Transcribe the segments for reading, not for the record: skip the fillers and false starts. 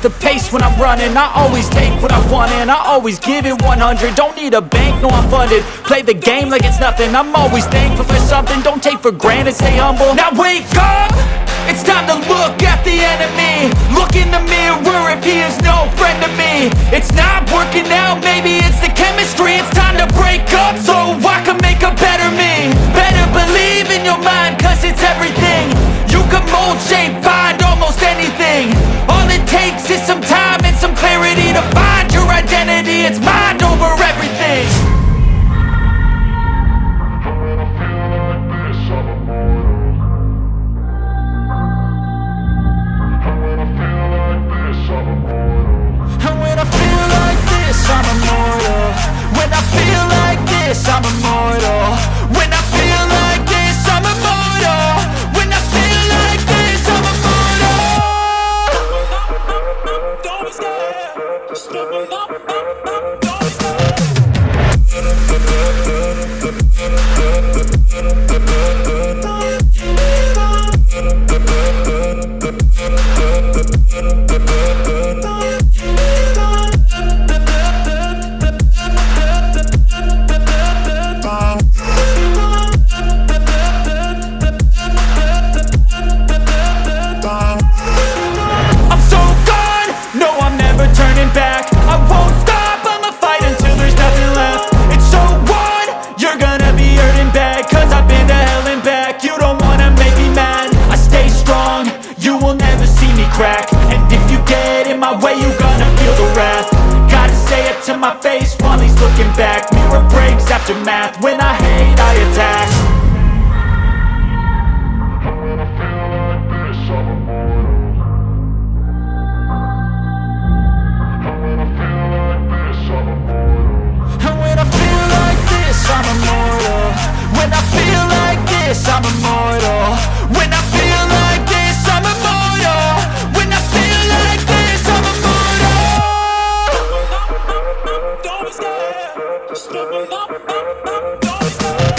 the pace when I'm running. I always take what I want and I always give it 100. Don't need a bank, no I'm funded. Play the game like it's nothing. I'm always thankful for something. Don't take for granted, stay humble. Now wake up! It's time to look at the enemy. Look in the mirror if he is no friend to me. It's not working out, maybe it's the chemistry. It's time to break up so I can make a better me. Better believe in your mind, cause it's everything. You can mold, shape, find almost anything. All it takes is some time and some clarity to find your identity. It's mind over everything. I'm immortal. When I feel like this, I'm immortal. When I feel like this, I'm immortal. When I feel like this, I'm immortal. Don't be scared. Just step up. Don't be scared. To my face while he's looking back. Mirror breaks after math. When I hate, I attack. When I feel like this, I'm immortal. When I feel like this, I'm immortal. When I feel like this, I'm immortal. When I feel like this, I'm immortal. When I feel like this, I'm immortal. When I feel like this, I'm immortal. Don't be scared. Just step up. Don't be scared.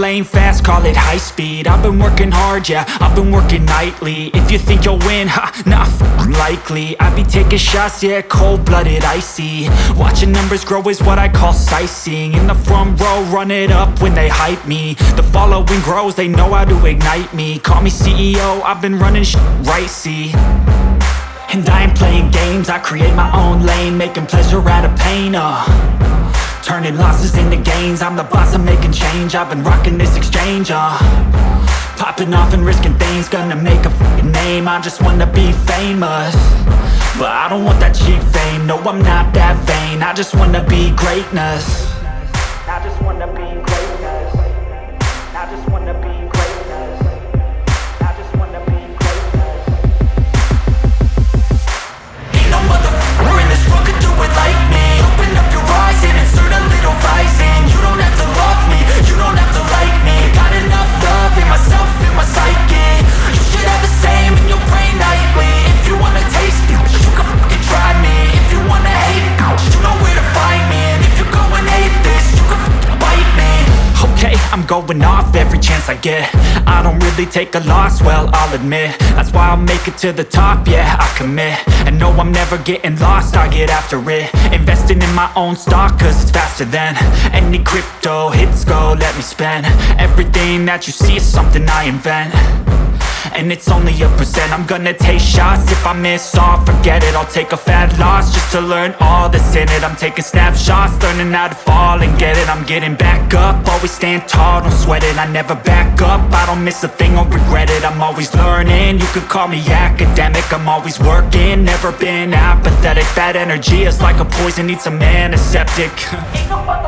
lane fast, call it high speed. I've been working hard, yeah, I've been working nightly. If you think you'll win, ha, nah, likely. I be taking shots, yeah, cold-blooded, icy. Watching numbers grow is what I call sightseeing. In the front row, run it up when they hype me. The following grows, they know how to ignite me. Call me CEO, I've been running shit right, see. And I ain't playing games, I create my own lane, making pleasure out of pain, turning losses into gains, I'm the boss, I'm making change. I've been rocking this exchange, popping off and risking things, gonna make a f***ing name. I just wanna be famous, but I don't want that cheap fame. No, I'm not that vain, I just wanna be greatness. I just wanna be greatness. I just wanna be greatness. I just wanna be greatness. Ain't no motherfucker in this world could do it like me. Open up your eyes and insert a little rising. You don't have to love me, you don't have to like me. Got enough love in myself, in my psyche. You should have the same in your brain nightly. If you wanna taste me, you can fucking try me. If you wanna hate me, you know where to find me. And if you go and hate this, you can fucking bite me. Okay, I'm going off every chance I get. I don't really take a loss, well, I'll admit. That's why I'll make it to the top, yeah, I commit. And no, I'm never getting lost, I get after it. Investing in my own stock, cause it's faster than any crypto hits go, let me spend. Everything that you see is something I invent, and it's only a percent. I'm gonna take shots, if I miss all, forget it. I'll take a fat loss just to learn all that's in it. I'm taking snapshots, learning how to fall and get it. I'm getting back up, always stand tall, don't sweat it. I never back up, I don't miss a thing or regret it. I'm always learning, you could call me academic. I'm always working, never been apathetic. That energy is like a poison, needs some antiseptic. Ain't nobody